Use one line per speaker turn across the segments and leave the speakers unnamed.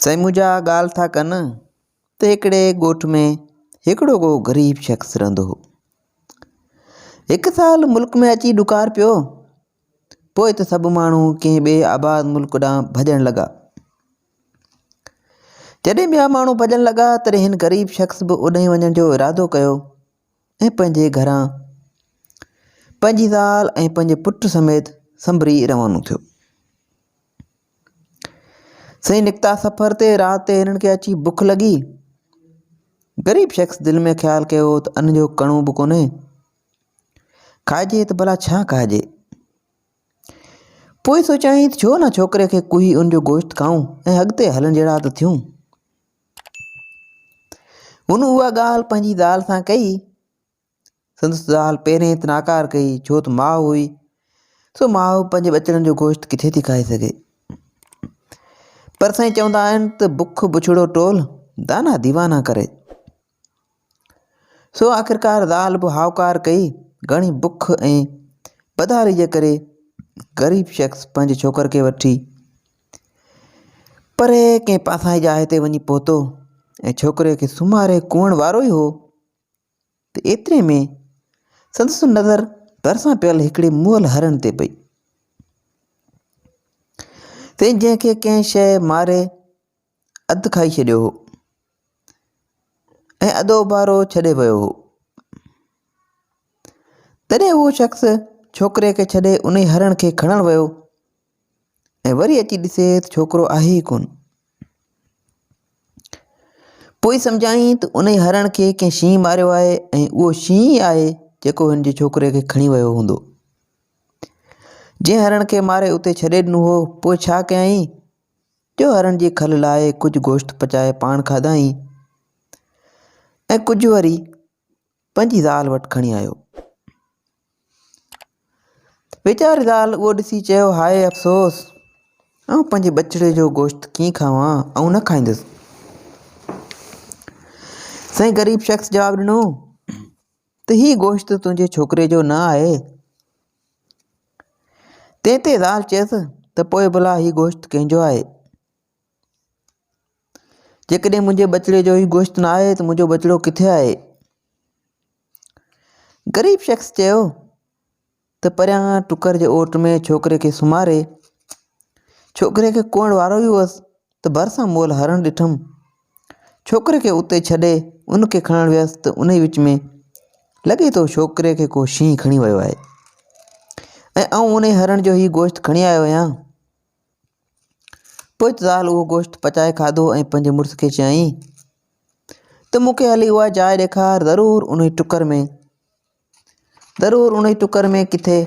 साईं मुंहिंजा ॻाल्हि था कनि त हिकिड़े ॻोठ में हिकिड़ो को ग़रीब शख़्स रहंदो हो। हिकु साल मुल्क में अची ॾुकार पियो, पोइ त सभु माण्हू कंहिं ॿिए आबाद मुल्क ॾांहुं भॼण लॻा। जॾहिं ॿिया माण्हू भॼण लॻा तॾहिं हिन ग़रीब शख़्स बि उॾाहीं वञण जो इरादो कयो ऐं पंहिंजे घरां पंहिंजी ज़ाल ऐं पंहिंजे पुट समेत संभरी रवानो थियो। साईं निकिता सफ़र ते, राति ते हिननि खे अची बुख लॻी। ग़रीब शख़्स दिलि में ख़्यालु कयो त अन्न जो कणो बि कोन्हे, खाइजे त भला छा खाइजे। पोइ सोचियाईं त छो न छोकिरे खे कुही उन जो गोश्त खाऊं ऐं अॻिते हलण जहिड़ा त थियूं। हुन उहा ॻाल्हि पंहिंजी ज़ाल सां कई। संदसि ज़ाल पहिरें त नाकार कई, छो त माउ हुई, सो माउ पंहिंजे ॿचड़नि जो गोश्त किथे थी खाई सघे। पर साईं चवंदा आहिनि त बुख बुछड़ो टोल दाना दीवाना करे। सो आख़िरकार ज़ाल बि हावकार कई। घणी बुख ऐं बदारी जे करे ग़रीब शख़्स पंहिंजे छोकर खे वठी परे कंहिं पासाई जाइ ते वञी पहुतो ऐं छोकिरे खे सुम्हारे कुअण वारो ई हो त एतिरे में संदसि नज़र भरिसां पियल हिकिड़े मुअल हरण ते पई। तंहिं जंहिंखे कंहिं शइ मारे अधु खाई छॾियो हो ऐं अधो बारो छॾे वियो हो। तॾहिं उहो शख़्स छोकिरे खे छॾे उन हरण खे खणणु वियो ऐं वरी अची ॾिसे त छोकिरो आहे ई कोन। पोइ सम्झाईं त उन हरण खे कंहिं शींहुं मारियो आहे ऐं उहो शींहुं ई आहे जेको हिन जे छोकिरे खे खणी वियो हूंदो। जंहिं हरण खे मारे उते छॾे ॾिनो हो, पोइ छा कयईं जो हरण जी खल लाहे कुझु गोश्त पचाए पाण खाधाईं ऐं कुझु वरी पंहिंजी ज़ाल वटि खणी आयो। वीचारी ज़ाल उहो ॾिसी चयो, हाय अफ़सोस, ऐं पंहिंजे ॿचड़े जो गोश्त कीअं खावां, ऐं न खाईंदुसि। साईं ग़रीब शख़्स जवाबु ॾिनो त हीउ गोश्त तुंहिंजे छोकिरे जो न आहे। तंहिं ते ज़ाल चयसि त पोइ भला हीउ गोश्त कंहिंजो आहे? जेकॾहिं मुंहिंजे ॿचड़े जो ई गोश्त न आहे त मुंहिंजो ॿचड़ो किथे आहे? ग़रीब शख़्स चयो त परियां टुकर जे ओट में छोकिरे खे सुम्हारे छोकिरे खे कुअण वारो ई हुअसि त भरिसां मुअल हरण ॾिठुमि। छोकिरे खे उते छॾे उनखे खणणु वियसि त उन विच में लॻे थो छोकिरे खे को शींहुं खणी वियो आहे ऐं आउं उन हरण जो ई गोश्त खणी आयो आहियां। पोइ त ज़ाल उहो गोश्त पचाए खाधो ऐं पंहिंजे मुड़ुस खे चयईं त मूंखे हली उहा जाइ ॾेखार, ज़रूरु उन टुकर में किथे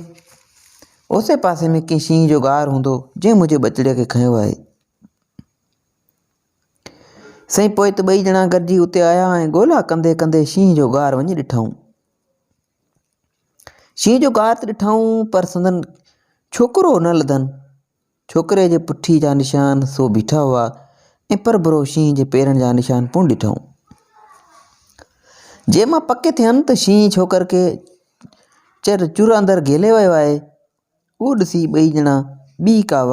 ओसे पासे में कंहिं शींहं जो गार हूंदो जंहिं मुंहिंजे ॿचड़े खे खंयो आहे। साईं पोइ त ॿई ॼणा गॾिजी उते आया ऐं ॻोल्हा कंदे कंदे शींहं जो गार वञी ॾिठऊं। शींहं जो गार त ॾिठऊं पर संदन छोकिरो न लधनि। छोकिरे जे पुठी जा निशान सो बीठा हुआ ऐं परबरो शींहं जे पेरनि जा निशान पुण ॾिठऊं। जंहिं मां पके थियनि त शींहं छोकर खे चुर अंदरि घेले वियो आहे, उहो ॾिसी ॿई ॼणा ॿी का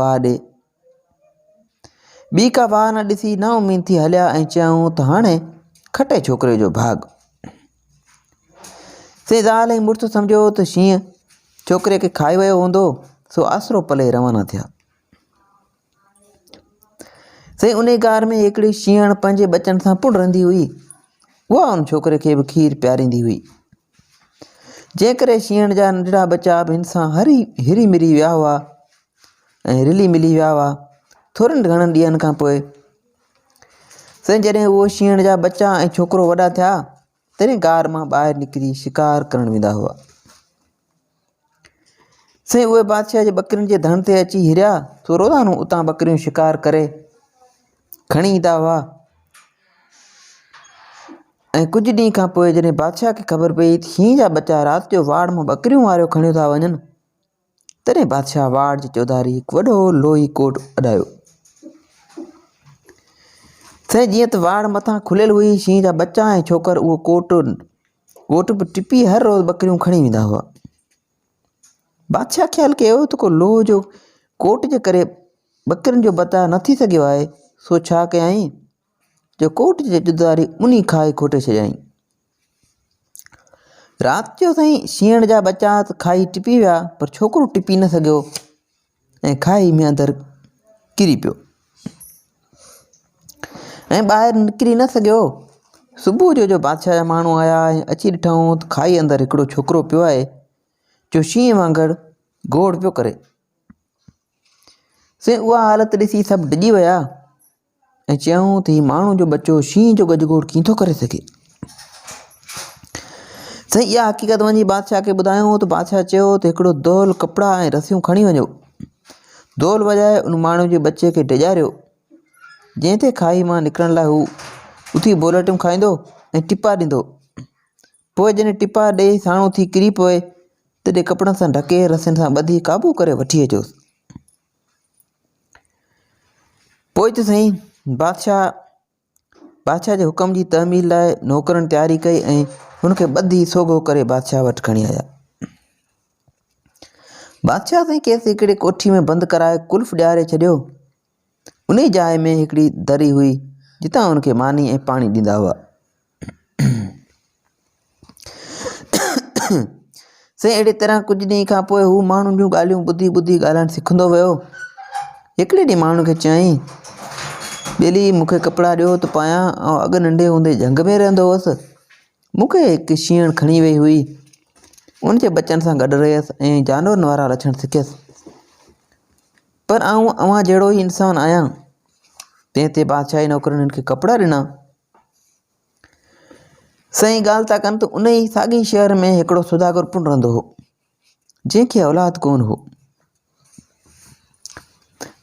वाह न ॾिसी ना उमीद थी हलिया ऐं चयूं त हाणे खटे छोकिरे जो भाॻ। से ज़ाल ऐं मुड़ुस सम्झो त शींहं छोकिरे खे खाई वियो हूंदो, सो आसरो पले रवाना थिया। साईं उन गार में हिकिड़ी शींहण पंहिंजे ॿचनि सां पुण रहंदी हुई। उहा उन छोकिरे खे बि खीर पियारींदी हुई। जंहिं करे शींहण जा नंढड़ा बचा बि हिन सां हिरी मिरी विया हुआ ऐं रिली मिली विया हुआ। थोरनि घणनि ॾींहंनि खां पोइ साईं जॾहिं उहो शींहण जा बचा ऐं छोकिरो वॾा थिया तॾहिं गार मां ॿाहिरि निकिरी शिकार करणु वेंदा हुआ। साईं उहे बादशाह जे ॿकरियुनि जे धण ते अची हिरिया, सो रोज़ानो उतां ॿकरियूं शिकार करे खणी ईंदा हुआ। ऐं कुझु ॾींहं खां पोइ जॾहिं बादशाह खे ख़बर पई त शींहं जा बचा राति जो वाड़ मां ॿकरियूं वारियूं खणियूं था वञनि, तॾहिं बादशाह वाड़ जी चौधारी हिकु वॾो लोही कोट अॾायो। साईं जीअं त वाड़ मथां खुलियल हुई, शींहं जा बचा ऐं छोकर उहो कोट बि टिपी हर रोज़ु ॿकरियूं खणी वेंदा हुआ। बादशाह ख़्यालु कयो त को लोह जो कोट जे करे ॿकरियुनि जो बचा न थी सघियो आहे, सो छा कयई जो कोट जे जुदारी उन्ही खाए खोटे छॾियईं। राति जो साईं शींहण जा बच्चा त खाई टिपी विया, पर छोकिरो टिपी न सघियो ऐं खाई में अंदरि किरी पियो ऐं ॿाहिरि निकिरी न सघियो। सुबुह जो बादशाह जा माण्हू आया ऐं अची ॾिठऊं त खाई अंदरि हिकिड़ो छोकिरो पियो आहे जो शींहं वांगुरु घोड़ पियो करे। से उहा हालत ॾिसी सभु डिॼी विया ऐं चयूं त हीउ माण्हू जो बच्चो शींहं जो गजगोड़ कीअं थो करे सघे। साईं इहा हक़ीक़त वञी बादशाह खे ॿुधायूं त बादशाह चयो त हिकिड़ो दोल कपिड़ा ऐं रसियूं खणी वञो, दोल वॼाए उन माण्हू जे बचे खे डिॼारियो, जंहिं ते खाई मां निकिरण लाइ हू उथी बोलटियूं खाईंदो ऐं टिपा ॾींदो। पोइ जॾहिं टिपा ॾेई साणो थी किरी पए तॾहिं कपिड़नि सां ढके रसियुनि सां ॿधी क़ाबू करे वठी अचोसि। पोइ त साईं बादशाह जे हुकम जी तहमील लाइ नौकरनि तयारी कई ऐं हुनखे ॿधी सोघो करे बादशाह वटि खणी आया। बादशाह साईं खेसि हिकिड़े कोठी में बंदि कराए कुल्फ ॾियारे छॾियो। उन जाइ में हिकिड़ी दरी हुई जितां हुनखे मानी ऐं पाणी ॾींदा हुआ। साईं अहिड़े तरह कुझु ॾींहं खां पोइ हू माण्हुनि जूं ॻाल्हियूं ॿुधी ॿुधी ॻाल्हाइणु सिखंदो वियो। हिकिड़े ॾींहुं माण्हू खे चयईं, ॿेली मूंखे कपिड़ा ॾियो त पायां, ऐं अॻु नंढे हूंदे झंग में रहंदो हुअसि। मूंखे हिकु शींहण खणी वई हुई, उन जे बचनि सां गॾु रहियसि ऐं जानवरनि वारा लछण सिखियसि, पर अव्हां जहिड़ो ई इंसानु आहियां। तंहिं ते बादशाही नौकरनि खे कपिड़ा ॾिना। साईं ॻाल्हि था कनि त उन ई साॻी शहर में हिकिड़ो सौदागर पुटु रहंदो हो, जंहिंखे औलाद कोन हो।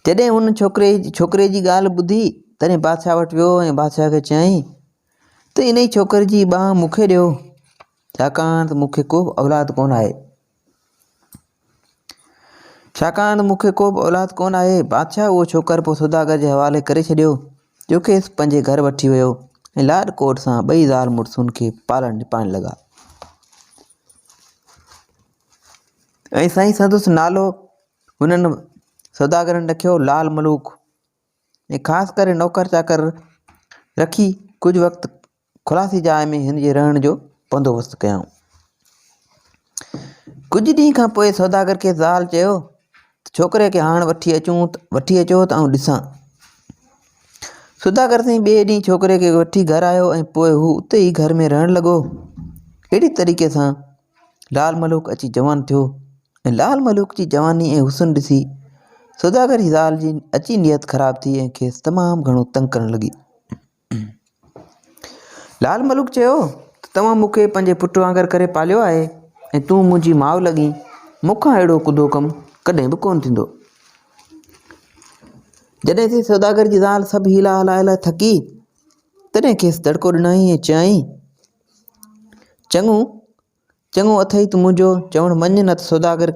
जॾहिं हुन छोकिरे जी ॻाल्हि ॿुधी तॾहिं बादशाह वटि वियो ऐं बादशाह खे चयईं त इन ई छोकिरे जी ॿांह मूंखे ॾियो, छाकाणि त मूंखे को बि औलाद कोन आहे। बादशाह उहो छोकिरो पोइ सौदागर जे हवाले करे छॾियो, जो खेसि पंहिंजे घर वठी वियो ऐं लाॾ कोट सां ॿई ज़ाल मुड़ुस हुनखे पालण निपाइण लॻा। ऐं साईं संदसि नालो हुननि सौदागरनि रखियो लाल मलूक, ऐं ख़ासि करे नौकर चाकर रखी कुझु वक़्तु खुलासी जाइ में हिन जे रहण जो बंदोबस्तु कयऊं। कुझु ॾींहं खां पोइ सौदागर खे ज़ाल चयो त छोकिरे खे हाणे वठी अचो त आउं ॾिसां। सौदागर साईं ॿिए ॾींहुं छोकिरे खे वठी घर आयो ऐं पोइ हू उते ई घर में रहणु लॻो। अहिड़ी तरीक़े सां लाल मलूक अची जवान थियो ऐं लाल मलूक जी जवानी ऐं हुस्न ॾिसी सौदागर जी ज़ाल जी अची नियत ख़राबु थी ऐं खेसि तमामु घणो तंग करणु लॻी। लाल मलूक चयो त तव्हां मूंखे पंहिंजे पुटु वांगुरु करे पालियो आहे ऐं तूं मुंहिंजी माउ लॻी, मूंखां अहिड़ो कुदो कमु कॾहिं बि कोन थींदो। जॾहिं से सौदागर जी ज़ाल सभु हीला हलाए थकी तॾहिं खेसि दड़को ॾिनई ऐं चयईं, चङो अथई तूं मुंहिंजो चवणु मञ, न त सौदागर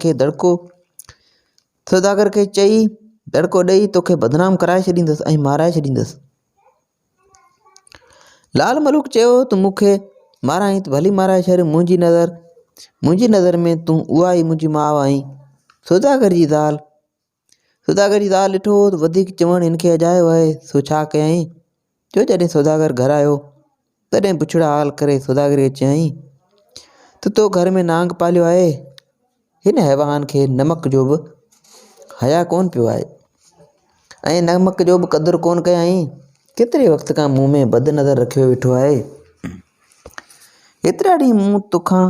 खे चई दड़को ॾेई तोखे बदनाम कराए छॾींदसि ऐं माराए छॾींदसि। लाल मलूक चयो त मूंखे माराई त भली माराए छॾ, मुंहिंजी नज़र में तूं उहा ई मुंहिंजी माउ आहीं। सौदागर जी ज़ाल ॾिठो त वधीक चवणु हिनखे अजायो आहे, सो छा कयईं जो जॾहिं सौदागर घर आयो तॾहिं पुछड़ा हाल करे सौदागर खे चयईं त तो घर में नांग पालियो आहे, हिन हैवान खे नमक जो बि हया कोन पियो आहे ऐं नमक जो बि क़दुरु कोन कयाईं। केतिरे वक़्त खां मूं में बदनज़र रखियो वेठो आहे। एतिरा ॾींहं मूं तोखां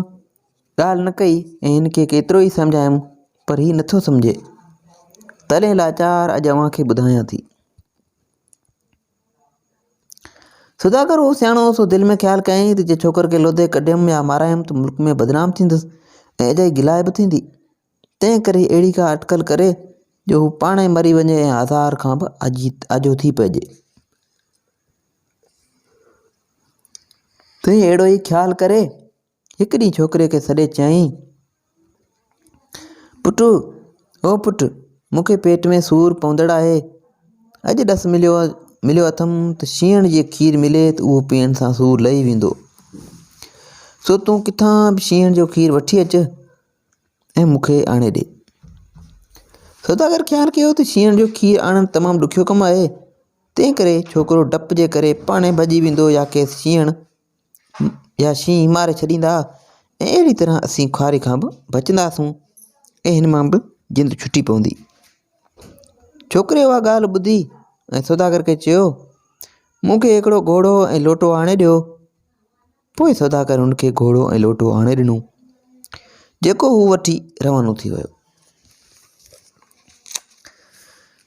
ॻाल्हि न कई ऐं हिनखे केतिरो ई सम्झायुमि, पर हीउ नथो सम्झे। तॾहिं लाचार अॼु अव्हांखे ॿुधायां थी। सौदागर उहो सियाणो सो दिलि में ख़्यालु कयईं त जे छोकिरे खे लोधे कढियमि या मारायमि त मुल्क में बदनाम थींदुसि ऐं अजाई गिलाए बि थींदी। तंहिं करे अहिड़ी का अटकल करे जो हू पाण ई मरी वञे ऐं हज़ार खां बि आजो थी पइजे। तंहिं अहिड़ो ई ख़्यालु करे हिकु ॾींहुं छोकिरे खे सॾे चयईं, पुटु मूंखे पेट में सूरु पवंदड़ आहे। अॼु ॾस मिलियो अथमि त शींहण जी खीर मिले त उहो पीअण सां सूरु लही वेंदो, सो तूं किथां बि शींहण जो खीर वठी अचु ऐं मूंखे आणे ॾे। सौदागर ख़्यालु कयो त शींहण जो खीर आणणु तमामु ॾुखियो कमु आहे, तंहिं करे छोकिरो डप जे करे पाणे भॼी वेंदो या केसि शींहण या शींहं मारे छॾींदा ऐं अहिड़ी तरह असीं खुआरे खां बि बचंदासूं ऐं हिन मां बि जिंद छुटी पवंदी। छोकिरे उहा ॻाल्हि ॿुधी ऐं सौदागर खे चयो, मूंखे हिकिड़ो घोड़ो ऐं लोटो आणे ॾियो। पोइ सौदागर हुनखे घोड़ो ऐं लोटो आणे ॾिनो, जेको हू वठी रवानो थी वियो।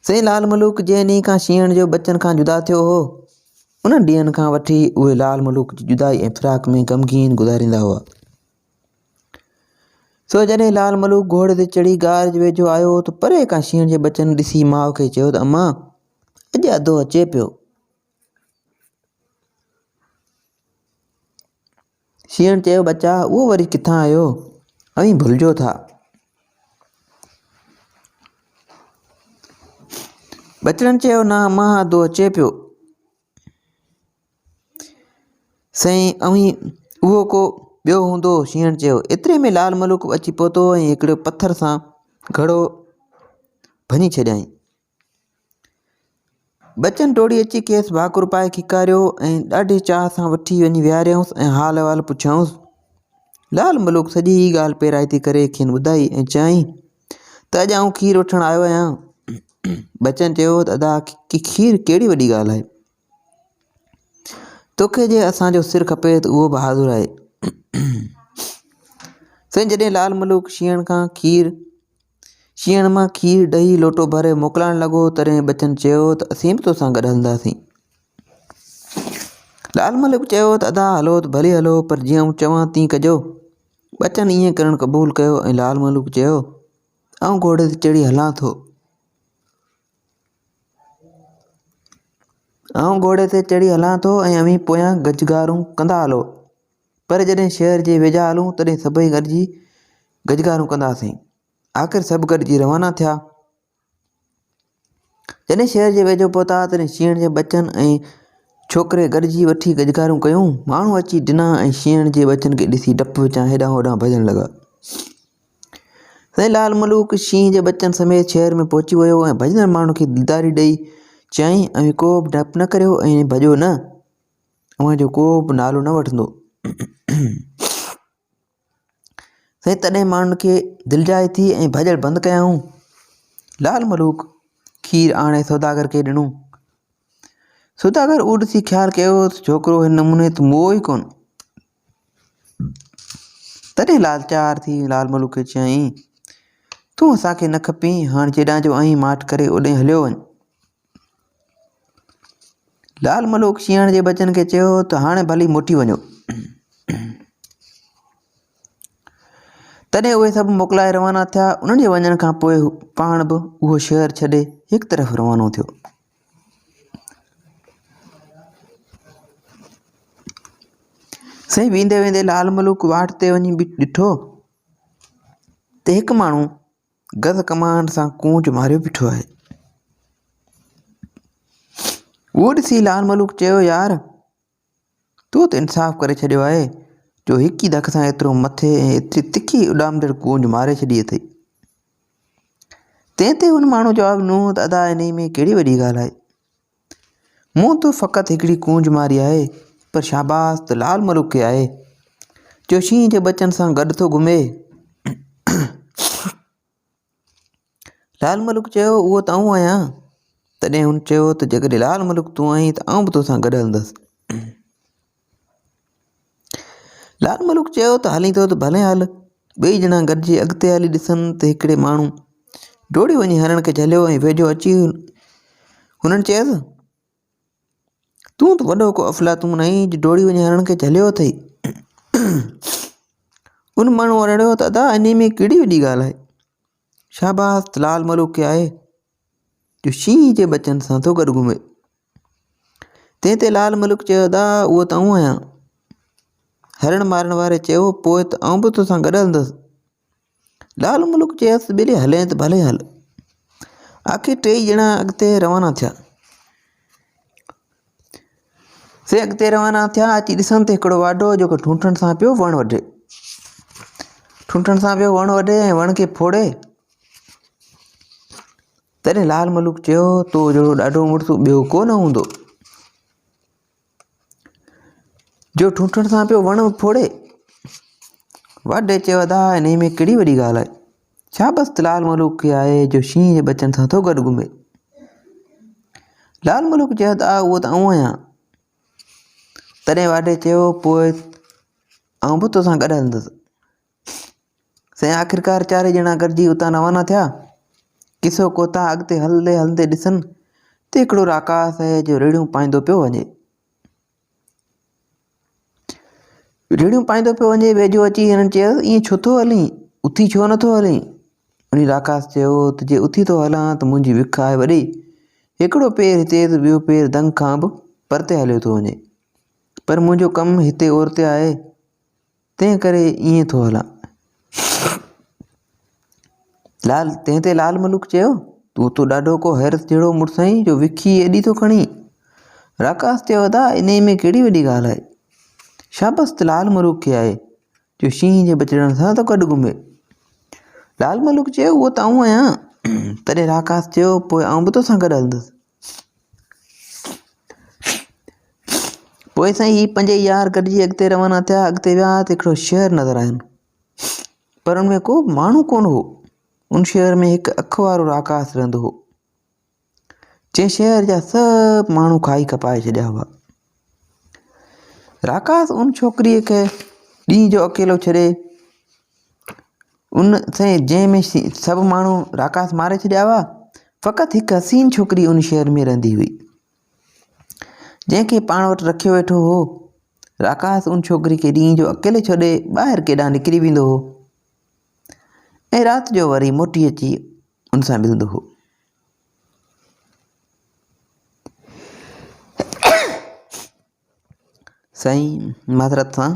साईं लाल मलूक जंहिं ॾींहं खां शींहण जो बचनि खां जुदा थियो हो, उन ॾींहंनि खां वठी उहे लाल मलूक जी जुदाई ऐं फिराक में ग़मगीन गुज़ारींदा हुआ। सो जॾहिं लाल मलूक घोड़े ते चढ़ी गार जे वेझो आयो त परे खां शींहण जे बचनि ॾिसी माउ खे चयो त अम्मा, अॼु अधो अचे पियो। शींहण चयो, बचा उहो वरी किथां आयो, अवीं भुलिजो था। बचड़नि चयो, न अम्मा अधो अचे पियो। साईं अवीं उहो को ॿियो हूंदो, शींहण चयो। एतिरे में लाल मलूक अची पहुतो ऐं हिकिड़े पथर सां घड़ो भञी छॾियईं। बचन टोड़ी अची खेसि भाकुर पाए खिकारियो ऐं ॾाढे चाह सां वठी वञी विहारियऊंसि ऐं हाल अहिवाल पुछियऊंसि। लाल मलूक सॼी ॻाल्हि पेराइती करे खेनि ॿुधाई ऐं चयईं त अॼु आउं खीर वठणु आयो आहियां। बचन चयो त अदा की खीर कहिड़ी वॾी ॻाल्हि आहे, तोखे जे असांजो सिर खपे त उहो बहादुर आहे। साईं जॾहिं लाल मलूक शींहण मां खीर ॾही लोटो भरे मोकिलाइण लॻो, तॾहिं बचन चयो त असीं बि तोसां गॾु हलंदासीं। लाल मलूक चयो त अदा हलो त भले हलो, पर जीअं आउं चवां तीअं कजो। बचन ईअं करणु क़बूल कयो ऐं लाल मलूक चयो, आउं घोड़े ते चढ़ी हलां थो। ऐं अवीं पोयां गजगारूं कंदा हलो। पर जॾहिं शहर जे वेझा हलूं तॾहिं सभई गॾिजी गजगारूं कंदासीं। आख़िर सभु गॾिजी रवाना थिया। जॾहिं शहर जे वेझो पहुता तॾहिं शींहण जे बचन ऐं छोकिरे गॾिजी वठी गजगारूं कयूं। माण्हू अची ॾिना ऐं शींहण जे बचन खे ॾिसी डप विचां हेॾां होॾां भॼण लॻा। साईं लाल मलूक शींहं जे बचन समेत शहर में पहुची वियो ऐं भॼंदड़ माण्हू खे दिलदारी ॾेई चयईं, अवीं को बि डप न करियो ऐं भॼो न, अव्हां जो को बि नालो न वठंदो। साईं तॾहिं माण्हुनि खे दिलजाए थी ऐं भॼण बंदि कयाऊं। लाल मलूक खीर आणे सौदागर खे ॾिनो। सौदागर उहो ॾिसी ख़्यालु कयो त छोकिरो हिन नमूने त मुओ ई कोन। तॾहिं लाचार थी लाल मलूक खे चयईं, तूं असांखे न खपीं, हाणे जेॾां जो आहीं माठ करे ओॾे हलियो वञ। लाल मलूक शींहण जे बचन खे चयो त हाणे भली मोटी वञो। तॾहिं उहे सभु मोकिलाए रवाना थिया। उन्हनि जे वञण खां पोइ पाण बि उहो शहर छॾे हिकु तरफ़ रवानो थियो। साईं वेंदे वेंदे लाल मलूक वाट ते वञी ॾिठो त हिकु माण्हू गज़ कमान सां कूंज मारियो बीठो आहे। उहो ॾिसी लाल मलूक चयो, यार तूं त इंसाफ़ करे छॾियो आहे जो हिकु ई धक सां एतिरो मथे ऐं एतिरी तिखी उॾामंदड़ कूंज मारे छॾी अथई। तंहिं ते हुन माण्हू जवाबु ॾिनो त अदा इन में कहिड़ी वॾी ॻाल्हि आहे, मूं त फ़क़ति हिकिड़ी कूंज मारी आहे, पर शाबाश त लाल मलूक खे आहे जो शींहं जे बचन सां गॾु थो घुमे। लाल मलूक चयो, उहो त आउं आहियां। तॾहिं हुन चयो त जेकॾहिं लाल मलूक तूं आहीं त आउं बि तोसां गॾु हलंदुसि। लाल मलूक चयो त हलीं थो त भले हल। ॿई ॼणा गॾिजी अॻिते हली ॾिसनि त हिकिड़े माण्हू डोड़ी वञी हरण खे झलियो ऐं वेझो अची हुननि चयसि, तूं त वॾो को अफ़लातून आहीं जो डोड़ी वञी हरण खे झलियो अथई। उन माण्हू अरड़ियो त अदा इन में कहिड़ी वॾी ॻाल्हि आहे, शाबाश त लाल मलूक खे आहे जो शींहं जे बचन सां थो गॾु घुमे। तंहिं ते लाल मलूक चयो, अदा उहो त आउं आहियां। हरण मारण वारे चयो, पोइ त आउं बि तोसां गॾु हलंदुसि। लाल मलूक चयसि, ॿिले हले त भले हल। आख़िर टई ॼणा अॻिते रवाना थिया। से अॻिते रवाना थिया। अची ॾिसनि त हिकिड़ो वाढो जेको ठूंठनि सां पियो वणु वढे ऐं वण खे फोड़े तॾहिं लाल मलूक चयो, तो जहिड़ो ॾाढो मुड़ुसु ॿियो कोन हूंदो जो ठूठण सां पियो वण फोड़े। वॾे चयो, अदा हिन में कहिड़ी वॾी ॻाल्हि आहे, छा बसि लाल मलूक खे आहे जो शींहं जे बचनि सां थो गॾु घुमे। लाल मलूक चयो, उहो त आऊं आहियां। तॾहिं वाॾे चयो, पोइ आऊं बि तोसां गॾु हलंदुसि। साईं आख़िरकार चारे ॼणा गॾिजी उतां रवाना थिया। किसो कोता अॻिते हलंदे हलंदे ॾिसनि त हिकिड़ो राकास आहे जो रेड़ियूं पाईंदो पियो वञे। रेड़ियूं पाईंदो पियो वञे। वेझो अची हिननि चयो, ईअं छो थो हलीं, उथी छो नथो हलीं? उन राकास चयो त जे उथी थो हलां त मुंहिंजी विख आहे वॾी, हिकिड़ो पेर हिते त ॿियो पेर दंग खां बि परते हलियो थो वञे, पर मुंहिंजो कमु हिते ओर ते आहे, तंहिं करे ईअं थो हलां। तंहिं ते लाल मलूक चयो, तूं तो ॾाढो को हैरत जहिड़ो मुड़ुसु आहीं जो विखी एॾी थो खणी। राकास चयो, अदा इन में कहिड़ी वॾी ॻाल्हि आहे, शाबस त लाल मलूक खे आहे जो शींहं जे बचड़नि सां थो गॾु घुमे। लाल मलूक चयो, उहो त आऊं आहियां। तॾहिं राकास चयो, पोइ आऊं बि तोसां गॾु हलंदुसि। पोइ साईं ही 5 यार गॾिजी अॻिते रवाना थिया। अॻिते विया त हिकिड़ो शहरु नज़र आयुनि, पर उनमें को माण्हू कोन हो। उन शहर में हिकु अखि वारो राकास रहंदो हो, जंहिं शहर जा सभु माण्हू खाई खपाए छॾिया हुआ। राकास उन छोकिरीअ खे ॾींहं जो अकेलो छॾे उन साईं जंहिंमें सभु माण्हू राकास मारे छॾिया हुआ, फ़क़ति हिकु हसीन छोकिरी उन शहर में रहंदी हुई, जंहिंखे पाण वटि रखियो वेठो हो। राकास उन छोकिरी खे ॾींहं जो अकेले छॾे ॿाहिरि केॾांहुं निकिरी वेंदो हो ऐं राति जो वरी मोटी अची उन सां मिलंदो हो। साईं माज़रत सां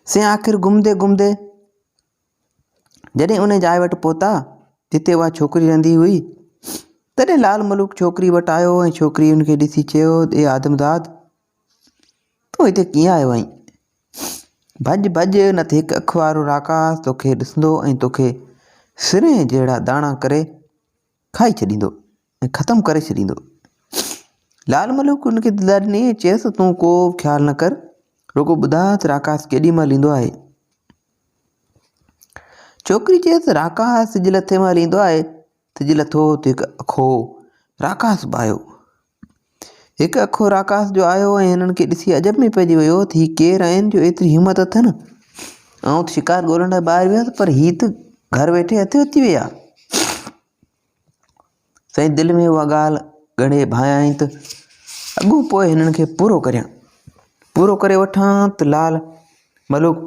साईं आख़िर घुमंदे घुमंदे जॾहिं उन जाइ वटि पहुता जिते उहा छोकिरी रहंदी हुई, तॾहिं लाल मलूक छोकिरी वटि आयो ऐं छोकिरी उनखे ॾिसी चयो, ए आदमज़ाद, तूं हिते कीअं आयो आहीं? भॼ भॼ, न त हिकु अखि वारो राकास तोखे ॾिसंदो ऐं तोखे सिरे जहिड़ा दाणा करे खाई छॾींदो ऐं ख़तमु करे छॾींदो। लाल मलूक उनखे दिला ॾिनी, चयसि, तूं को ख़्यालु न कर, रुगो ॿुधा त राकास केॾी महिल ईंदो आहे। छोकिरी चयसि, राकास सिॼ लथे महिल ईंदो आहे। सिॼ लथो त हिकु अखो राकास बि आयो। हिकु अखो राकास जो आयो ऐं हिननि खे ॾिसी अजब में पइजी वियो त हीअ केरु आहिनि जो एतिरी हिमत अथनि। आउं त शिकार ॻोल्हण लाइ ॿाहिरि वियुसि, पर हीअ त घर वेठे हथे अची विया। साईं दिलि में उहा ॻाल्हि ॻणे भायां त अॻो पोइ हिननि खे पूरो करे वठां त लाल मलूक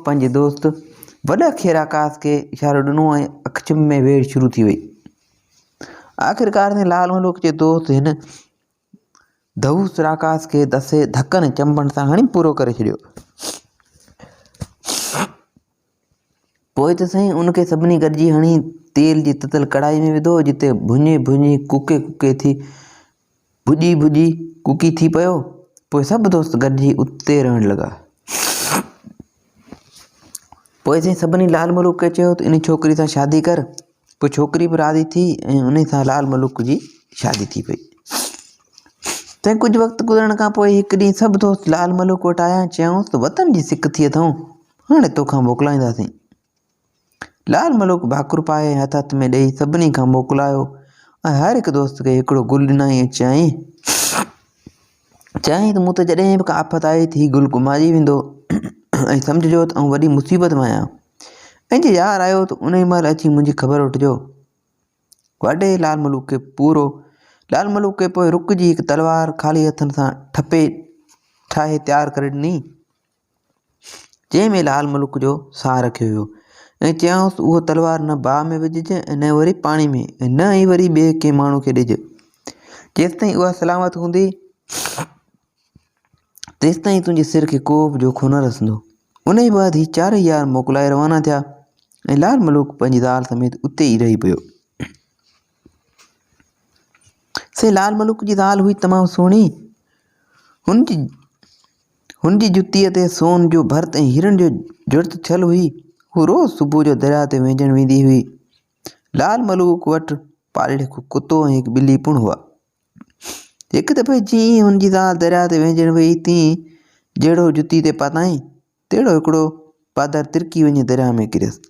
पंहिंजे दोस्त वॾे खे राकास खे इशारो ॾिनो ऐं अखियुनि में वेड़ शुरू थी वई। आख़िरकार में लाल मलूक जे दोस्त हिन धऊस राकास खे धकनि चंबनि सां हणी पूरो करे छॾियो। पोइ त साईं उनखे सभिनी गॾिजी हणी तेल जी ततल कढ़ाई में विधो, जिते भुञी कुके थी भुॼी कुकी थी पियो। पोइ सभु दोस्त गॾिजी उते रहण लॻा। पोइ साईं सभिनी लाल मलूक खे चयो त इन छोकिरी सां शादी कर। पोइ छोकिरी बि राज़ी थी ऐं उन सां लाल मलूक जी शादी थी पई। तंहिं कुझु वक़्तु गुज़रण खां पोइ हिकु ॾींहुं सभु दोस्त लाल मलूक वटि आया, चयऊंसि त वतन जी सिक थी अथऊं, हाणे तोखां मोकिलाईंदासीं। लाल मलूक भाकुर पाए हथ में ॾेई सभिनी खां मोकिलायो ऐं हर हिकु दोस्त खे हिकिड़ो गुल ॾिनई ऐं चयईं त मूं त जॾहिं बि का आफ़त आई त हीउ गुल घुमाइजी वेंदो ऐं सम्झिजो त आउं वॾी मुसीबत में आहियां, ऐं जे यार आयो त उन महिल अची मुंहिंजी ख़बर वठिजो। वॾे लाल मलूक खे पोइ रुक जी हिकु तलवार ख़ाली हथनि सां ठाहे तयारु करे ॾिनी, जंहिंमें लाल मलूक जो साह रखियो हुयो ऐं चयऊंसि, उहो तलवार न बाहि में विझिजे ऐं न वरी पाणी में, ऐं न ई वरी ॿिए कंहिं माण्हू खे ॾिजे। जेसिताईं उहा सलामत हूंदी तेसिताईं तुंहिंजे सिर खे को बि जोखो न रसंदो। उन ई बाद ही 4 यार मोकिलाए रवाना थिया ऐं लाल मलूक पंहिंजी ज़ाल समेत उते ई रही पियो। से लाल मलूक जी ज़ाल हुई तमामु सुहिणी। हुनजी जुतीअ ते सोन जो भर्त ऐं हीरनि जो जुड़त थियल हुई। हू रोज़ सुबुह जो दरिया ते वेझण वेंदी हुई लाल मलूक वटि पालड़े कुतो ऐं हिकु ॿिली पिणु हुआ। हिकु दफ़े जीअं हुनजी ज़ाल दरिया ते वेझण वई तीअं जहिड़ो जुती ते पाताईं तहिड़ो हिकिड़ो पादर तिरकी वञी दरिया में किरियसि।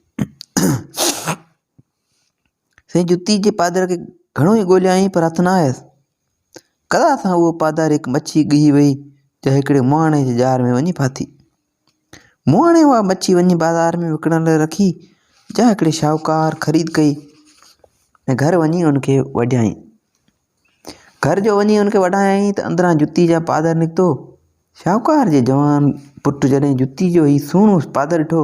से जुती जे पादर खे घणो ई ॻोल्हियईं पर हथु न आयसि। कदा सां उहो पादर हिकु मच्छी ॻही वई जो हिकिड़े मुहाणे जे जार में वञी फाथी। मुहाणे उहा मच्छी वञी बाज़ार में विकिणण लाइ रखी जा हिकिड़े शाहूकार ख़रीद कई ऐं घर वञी उनखे वढियाईं। घर जो वञी उनखे वढायईं त अंदरां जुती जा पादर निकितो। शाहूकार जे जवान पुटु जॾहिं जुती जो ही सुहिणो पादर ॾिठो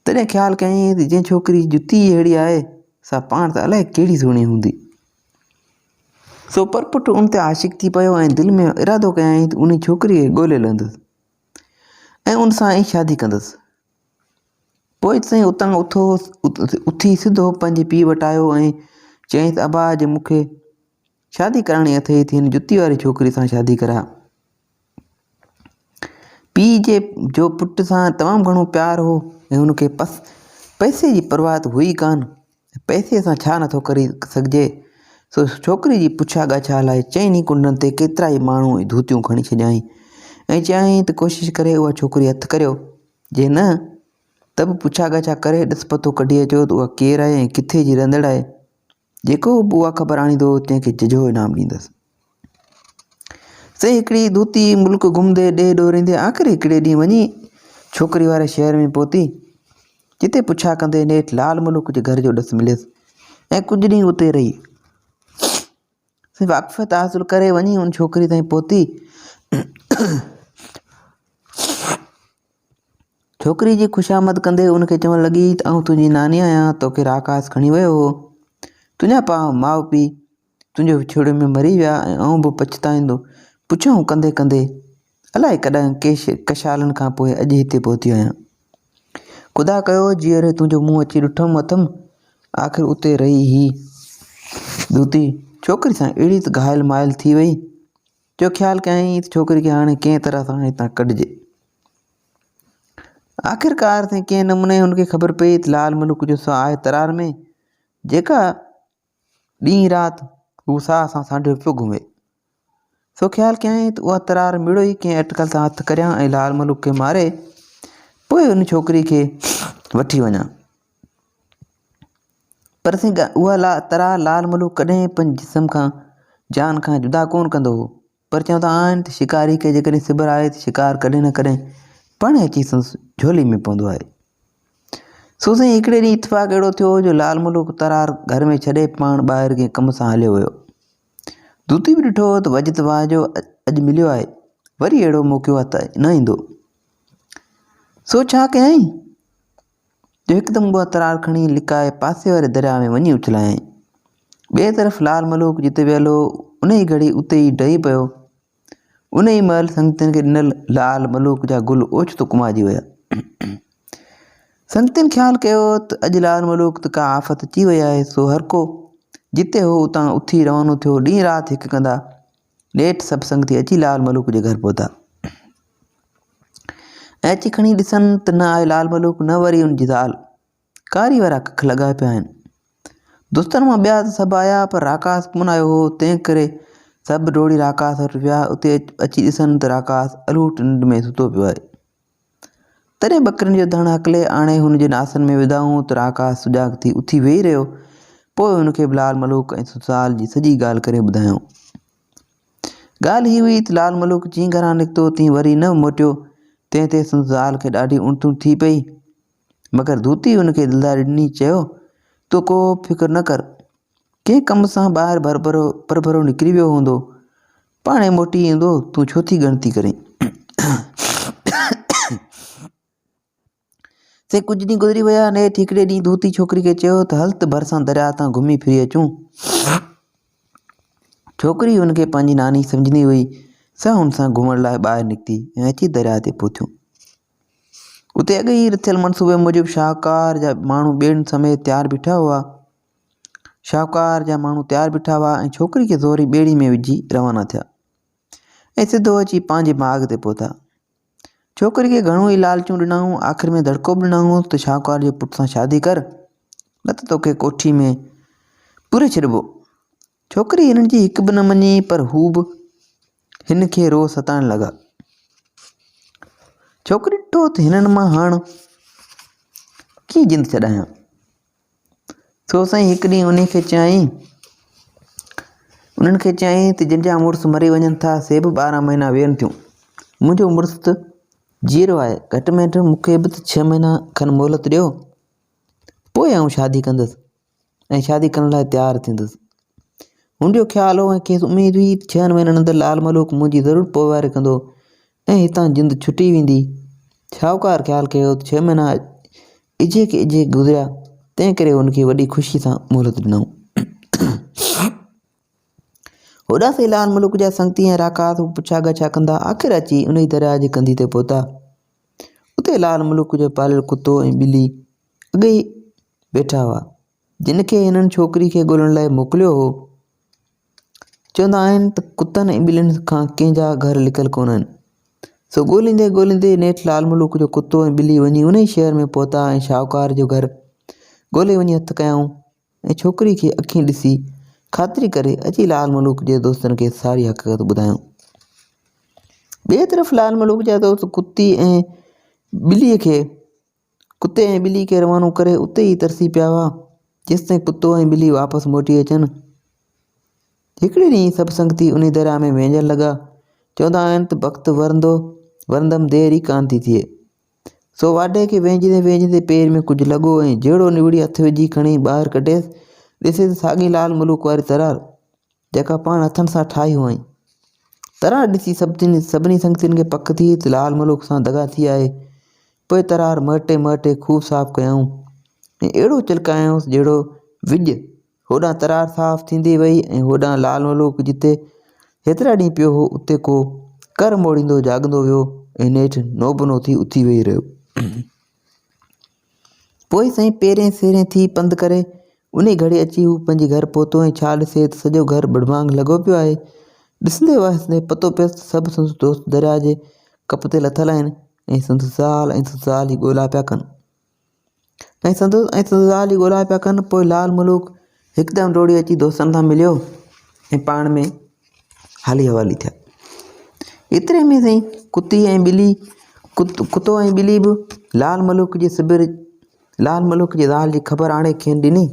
तॾहिं ख़्यालु कयईं त जंहिं छोकिरी जुती अहिड़ी आहे सा पाण त अलाए कहिड़ी सुहिणी हूंदी। सो पर पुटु उन ते आशिक़ थी पियो ऐं दिलि में इरादो कयईं त उन छोकिरीअ खे ॻोल्हे लहंदुसि ऐं उन सां ई शादी कंदुसि। पोइ साईं उतां उथी सिधो पंहिंजे पीउ वटि आयो ऐं चयईं त अबा जे मूंखे शादी कराइणी अथई त हिन जुती वारी छोकिरी सां शादी करा। पीउ जो पुट सां तमामु घणो प्यारु हो ऐं हुनखे पैसे जी परवाह त हुई कान। पैसे सां छा नथो करे सघिजे। सो छोकिरी जी पुछा ॻाछा लाइ चइनी कुंडनि ते केतिरा ई माण्हू धूतियूं खणी छॾियईं ऐं चयईं त कोशिशि करे उहा छोकिरी हथु करियो, जे न त बि पुछा ॻाछा करे ॾिस पतो कढी अचो त उहा केरु आहे ऐं किथे जी रहंदड़ आहे। जेको बि उहा ख़बर आणींदो तंहिंखे जजो इनाम ॾींदसि। से हिकिड़ी धूती मुल्क घुमंदे ॾे ॾोरींदे आख़िर हिकिड़े ॾींहुं वञी छोकिरी वारे शहर में पहुती, जिते पुछा कंदे नेठि लाल मुल्क जे घर जो ॾसु मिलियसि ऐं कुझु ॾींहं उते रही। वाक़फ़त हासिलु करे वञी उन छोकिरी ताईं पहुती। छोकिरी जी ख़ुशामद कंदे उनखे चवणु लॻी त आउं तुंहिंजी नानी आहियां, तोखे राकास खणी वियो हो। तुंहिंजा माउ पीउ तुंहिंजे विछोड़े में मरी विया ऐं आउं बि पछताईंदो पुछऊं कंदे कंदे अलाए कॾहिं कशालनि खां पोइ अॼु हिते पहुती आहियां। ख़ुदा कयो जीअं तुंहिंजो मुंहुं अची ॾिठुमि अथमि। आख़िर उते रही ही धूती छोकिरी सां अहिड़ी त घायल मायल थी वई जो ख़्यालु कयईं त छोकिरी खे हाणे कंहिं तरह सां हितां कढिजे। आख़िरकार ते कंहिं नमूने हुनखे ख़बर पई त लाल मुल्क जो सा आहे तरार में जेका ॾींहुं राति हू साह सां सांढियो पियो घुमे। सो ख़्यालु कयईं त उहा तरार मिड़ो ई कंहिं अटकल सां हथु करियां ऐं लाल मुल्क खे मारे पोइ उन छोकिरी खे वठी वञा। पर उहा तरार लाल मुल्क कॾहिं पंहिंजे जिस्म खां जान खां जुदा कोन कंदो हो। पर चवंदा आहिनि त शिकारी खे जेकॾहिं सिबर आहे त शिकार कॾहिं न कॾहिं पाण अची संसि झोली में पवंदो आहे। सो साईं हिकिड़े ॾींहुं इतफ़ाक़ अहिड़ो थियो जो लाल मुल्क तरार घर में छॾे पाण ॿाहिरि कंहिं कम सां हलियो वियो। धूती बि ॾिठो त वजत वाह जो अॼु मिलियो आहे, वरी अहिड़ो मौक़ो आहे त न ईंदो। सो छा कयईं जो हिकदमि उहा तरार खणी लिकाए पासे वारे दरिया में वञी उछलायईं। ॿिए तरफ़ लाल मुल्क जिते वियल हो उन ई घड़ी उते ई डही पियो। उन ई महिल संगतियुनि खे ॾिनल लाल मुल्क जा गुल ओचितो कुमाइजी विया। संगतियुनि ख़्यालु कयो त अॼु लाल मुल्क त का आफ़त अची वई आहे। सो हर को जिते हो उतां उथी रवानो थियो। ॾींहुं राति हिकु कंदा नेठि सभु संगती अची लाल मुल्क जे घर पहुता ऐं अची खणी ॾिसनि त न आहे लाल मुल्क न वरी उनजी ज़ाल। कारी वारा कख लॻा पिया आहिनि। दोस्तनि मां ॿिया त सभु आया पर राकास कोन आयो हो, तंहिं करे सभु डोड़ी राकास वटि विया। उते अची ॾिसनि त राकास अलूट निंड में सुतो पियो आहे। तॾहिं ॿकरियुनि जो धण हकले आणे हुनजे नासनि में विधाऊं त राकास सुजाॻ थी उथी वेही रहियो। पोइ हुनखे लाल मुल्क ऐं सुसाल जी सॼी ॻाल्हि करे ॿुधायूं। ॻाल्हि हीअ हुई त लाल मुल्क जीअं घरां निकितो तीअं वरी न मोटियो। तंहिं ते संदसि ज़ाल खे ॾाढी उणितूं थी पई। मगर धूती हुनखे दिलदारी ॾिनी, चयो तूं को फिक्र न कर, कंहिं कम सां ॿाहिरि परभरो निकिरी वियो हूंदो, पाणे मोटी ईंदो, तूं छो थी ॻणती करीं। से कुझु ॾींहं गुज़री विया। नेठि हिकिड़े ॾींहुं धूती छोकिरी खे चयो त हल त भरिसां दरिया तां घुमी फिरी अचूं। छोकिरी हुनखे पंहिंजी नानी सम्झंदी हुई। सा हुन सां घुमण लाइ ॿाहिरि निकिती ऐं अची दरिया ते पहुतियूं। उते अॻु ई रथियल मनसूबे मूजिबि शाहूकार जा माण्हू ॿेड़ियुनि समेत तयारु बीठा हुआ। ऐं छोकिरी खे ज़ोरी ॿेड़ी में विझी रवाना थिया ऐं सिधो अची पंहिंजे बाग़ ते पहुता। छोकिरी खे घणो ई लालचूं ॾिनऊं, आख़िर में दड़को बि ॾिनऊं त शाहूकार जे पुट सां शादी कर न त तोखे कोठी में पूरे छॾिबो। छोकिरी हिननि जी हिकु बि न मञी, पर हू बि हिन खे रोज़ सताइण लॻा। छोकिरी ॾिठो त हिननि मां हाणे कीअं जिंद छॾायां। सो साईं हिकु ॾींहुं उन्हनि खे चयईं त जिन जा मुड़ुस मरी वञनि था से बि 12 महीना वेहनि थियूं। मुंहिंजो मुड़ुस त जीरो आहे, घटि में घटि मूंखे बि त 6 महीना खनि मोहलत ॾियो, पोइ आउं शादी कंदुसि ऐं शादी करण लाइ तयारु थींदुसि। मुंहिंजो ख़्यालु हो ऐं खेसि उमेदु हुई 6 महीननि अंदरि लाल मलूक मुंहिंजी ज़रूरु पोइवारी कंदो ऐं हितां जिंद छुटी वेंदी। शाहूकार ख़्यालु कयो त 6 महीना इजे के इजे गुज़रिया, तंहिं करे हुनखे वॾी ख़ुशी सां मोहलत ॾिनऊं। होॾासीं लाल मलूक जा संगती ऐं राकात पुछा गछा कंदा आख़िर अची उन ई दरिया जे कंधी ते पहुता। उते लाल मलूक जो पालियल कुतो ऐं ॿिली अॻे ई वेठा हुआ, जिन खे हिननि छोकिरी खे ॻोल्हण लाइ मोकिलियो हो। चवंदा आहिनि त कुतनि ऐं ॿिलियुनि खां कंहिंजा घर लिकल कोन आहिनि। सो ॻोल्हींदे नेठि लाल मलूक जो कुतो ऐं ॿिली वञी उन ई शहर में पहुता ऐं शाहूकार जो घर ॻोल्हे वञी हथु कयाऊं ऐं छोकिरी खे अखियूं ॾिसी ख़ातिरी करे अची लाल मलूक जे दोस्तनि खे सारी हक़ीक़त ॿुधायूं। ॿिए तरफ़ लाल मलूक जा दोस्त कुते ऐं ॿिली खे रवानो करे उते ई तरसी पिया हुआ जेसिताईं कुतो ऐं ॿिली वापसि मोटी अचनि। हिकिड़े ॾींहुं सभु संगती उन दरिया में वेंझण लॻा। चवंदा आहिनि त वक़्तु वरंदम देरि ई कान थी थिए। सो वाढे खे वेंझंदे पेर में कुझु लॻो ऐं जहिड़ो निवड़ी हथु विझी खणी ॿाहिरि कढेसि, ॾिसे त साॻी लाल मलूक वारी तरार जेका पाण हथनि सां ठाही हुअईं। तरार ॾिसी सभिनी संगतियुनि खे पक थी त लाल मलूक सां दगा थी आहे। पोइ तरार मटे खूब साफ़ कयऊं ऐं अहिड़ो चिलकायऊंसि जहिड़ो विॼ होॾां तरार साफ़ थींदी वई ऐं होॾां लाल मलूक जिते हेतिरा ॾींहं पियो हो उते को कर मोड़ींदो जाॻंदो वियो ऐं नेठि नोबनो थी उथी वेही रहियो। पोइ साईं पेरें सेरें थी पंधु करे उन घड़ी अची हू पंहिंजे घर पहुतो ऐं छा ॾिसे त सॼो घर बड़बांग लॻो पियो आहे। ॾिसंदे वसंदे पतो पियसि त सभु संदसि दोस्त दरिया जे कप ते लथल आहिनि ऐं संदसि ज़ाल ई ॻोल्हा पिया कनि। पोइ लाल मलूक हिकदमि डोड़ी अची दोस्तनि सां मिलियो ऐं पाण में हाली हवाली थिया। एतिरे में साईं कुतो ऐं ॿिली बि लाल मलूक जे ज़ाल जी ख़बर आणे खेनि ॾिनी।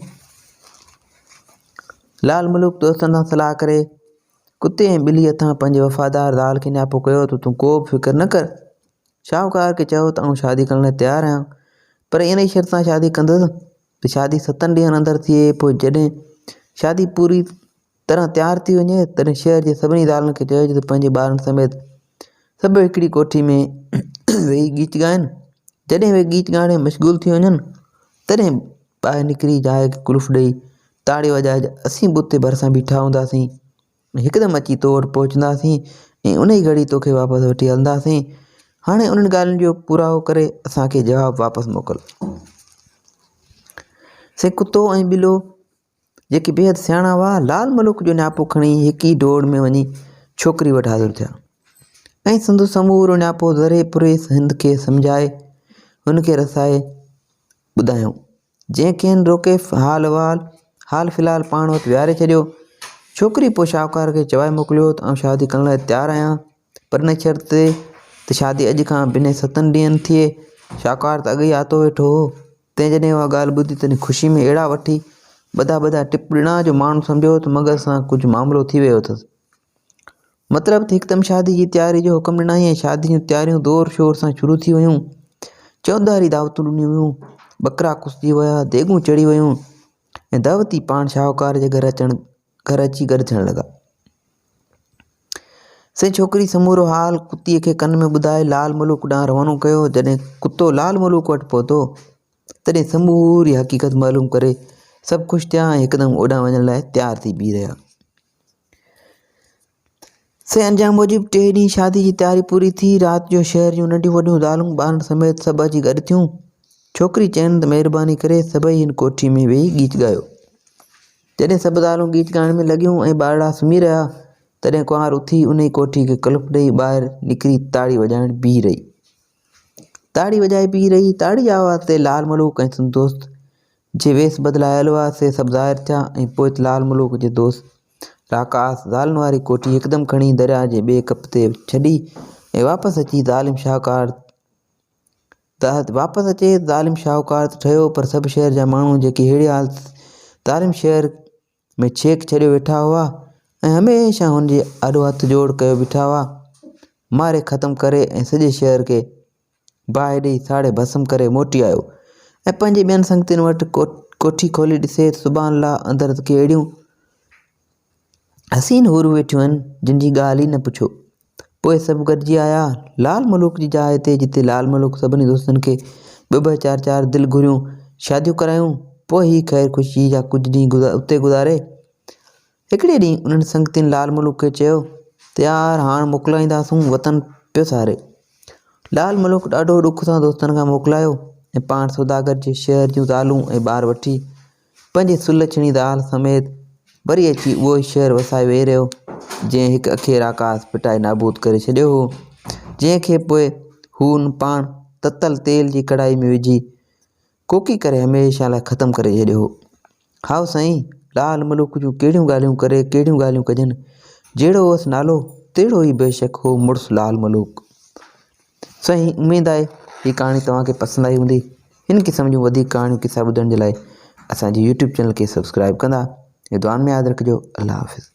लाल मलूक दोस्तनि सां सलाह करे कुते ऐं ॿिली हथां पंहिंजे वफ़ादार ज़ाल खे नियापो कयो त तूं को बि फ़िक्र न कर। शाहूकार खे चयो त आउं शादी करण लाइ तयारु आहियां, पर इन ई शर्त सां शादी कंदुसि त शादी 7 ॾींहंनि अंदरि थिए। पोइ जॾहिं शादी पूरी तरह तयारु थी वञे तॾहिं शहर जे सभिनी ज़ालुनि खे चइजो त पंहिंजे ॿारनि समेत सभु हिकिड़ी कोठी में वेही गीत ॻाइनि। जॾहिं उहे गीत ॻाइण में मशगूल थी वञनि तॾहिं ॿाहिरि निकिरी जाइ खे कुल्फ ॾेई ताड़ी वॼाए असीं बि उते भरिसां बीठा हूंदासीं। हिकदमि अची तो वटि पहुचंदासीं ऐं उन ई घड़ी तोखे वापसि वठी हलंदासीं। हाणे उन्हनि ॻाल्हियुनि जो पुरावो करे असांखे जवाबु वापसि मोकिल। से कुतो ऐं ॿिलो जेके बेहदि सियाणा हुआ लाल मलूक जो नियापो खणी हिकु ई दौड़ में वञी छोकिरी वटि हाज़िर थिया ऐं संदसि समूरो नियापो ज़रे पुरे हिंद खे सम्झाए हुनखे रसाए ॿुधायूं। जंहिंखे रोके हाल फ़िलहाल पाण वटि विहारे छॾियो। छोकिरी पोइ शाहूकार खे चवाए मोकिलियो त आउं शादी करण लाइ तयारु आहियां, पर इन शर्त ते त शादी अॼु खां ॿिनि 7 ॾींहंनि थिए। शाहूकार त अॻे ई आतो वेठो हो। तंहिं जॾहिं उहा ॻाल्हि ॿुधी तॾहिं ख़ुशी में अहिड़ा वठी ॿधा टिप ॾिना जो माण्हू सम्झो त मग़ज़ सां कुझु मामिलो थी वियो अथसि। मतिलबु त हिकदमि शादी जी तयारी जो हुकुम ॾिनई ऐं शादी जूं तयारियूं ज़ोर शोर सां शुरू थी वियूं। चौधारी दावतूं ॾिनियूं वियूं, बकरा कुसजी विया, देगूं चढ़ी वियूं ऐं दावती पाण शाहूकार जे घर अची गॾिजण लॻा। से छोकिरी समूरो हाल कुतीअ खे कन में ॿुधाए लाल मलूक ॾांहुं रवानो कयो। जॾहिं कुतो लाल मलूक वटि पहुतो तॾहिं समूरी हक़ीक़त मालूम करे सभु ख़ुशि थिया ऐं हिकदमि ओॾां वञण लाइ तयारु थी बीह रहिया। से अंजाम मूजिबि 3 ॾींहं शादी जी तयारी पूरी थी। राति जो शहर जूं नंढियूं वॾियूं ज़ालूं ॿारनि समेत सभु अची गॾु थियूं। छोकिरी चयनि त महिरबानी करे सभई हिन कोठी में वेही गीत ॻायो। जॾहिं सभु ज़ालूं गीत ॻाइण में लॻियूं ऐं ॿारड़ा सुम्ही रहिया तॾहिं कुंवार उथी उन ई कोठी खे कुल्फ ॾेई ॿाहिरि निकिरी ताड़ी वॼाए बीह रही। ताड़ी जी आवाज़ ते लाल मलूक ऐं संदसि दोस्त जे वेस बदिलायल हुआ से सभु ज़ाहिर थिया ऐं पोइ त लाल मुलूक जे दोस्त राकास ज़ालनि वारी कोठी हिकदमि खणी दरिया जे ॿिए कप ते छॾी ऐं वापसि अची ज़ालिम शाहूकार त ठहियो। पर सभु शहर जा माण्हू जेके अहिड़ी हालत ज़ालिम शहर में छेक छॾियो वेठा हुआ ऐं हमेशह हुनजे आॾो हथ जोड़ कयो बीठा हुआ, मारे ख़तमु करे ऐं सॼे शहर खे बाहि ॾेई साड़े भस्म करे मोटी आयो ऐं पंहिंजे ॿियनि संगतियुनि वटि कोठी खोली ॾिसे सुभाणे ला अंदरि के अहिड़ियूं हसीन हूरूं वेठियूं आहिनि जिन जी ॻाल्हि ई न पुछो। पोइ सभु गॾिजी आया लाल मुलूक जी जाइ ते, जिते लाल मुलूक सभिनी दोस्तनि खे ॿ चारि दिलि घुरियूं शादियूं करायूं। पोइ ही ख़ैर ख़ुशी जा कुझु ॾींहं उते गुज़ारे। हिकिड़े ॾींहुं उन्हनि संगतियुनि लाल मुलूक खे चयो त यार हाणे मोकिलाईंदासूं, वतन पियो सारे। लाल मुलूक ॾाढो ॾुख सां दोस्तनि खां मोकिलायो ऐं पाण सौदागर जे शहर जूं ज़ालूं ऐं ॿार वठी पंहिंजे सुलछणी ज़ाल समेत वरी अची उहो ई शहर वसाए वेही रहियो जंहिं हिकु अखे राकास पिटाए नाबूद करे छॾियो हो, जंहिंखे पोइ हू पाण ततल तेल जी कढ़ाई में विझी कोकी करे हमेशह लाइ ख़तमु करे छॾियो हो। हाओ साईं, लाल मुलूक जूं कहिड़ियूं ॻाल्हियूं कजनि, जहिड़ो हुअसि नालो तहिड़ो ई बेशक हो मुड़ुसु लाल मुलूक। साईं, उमेदु आहे हीअ कहाणी तव्हांखे पसंदि आई हूंदी। हिन क़िस्म जूं वधीक कहाणियूं किसा ॿुधण जे लाइ असांजे YouTube चैनल खे सब्सक्राइब कंदा ऐं दुआनि में यादि रखिजो। अल्लाह हाफ़िज़।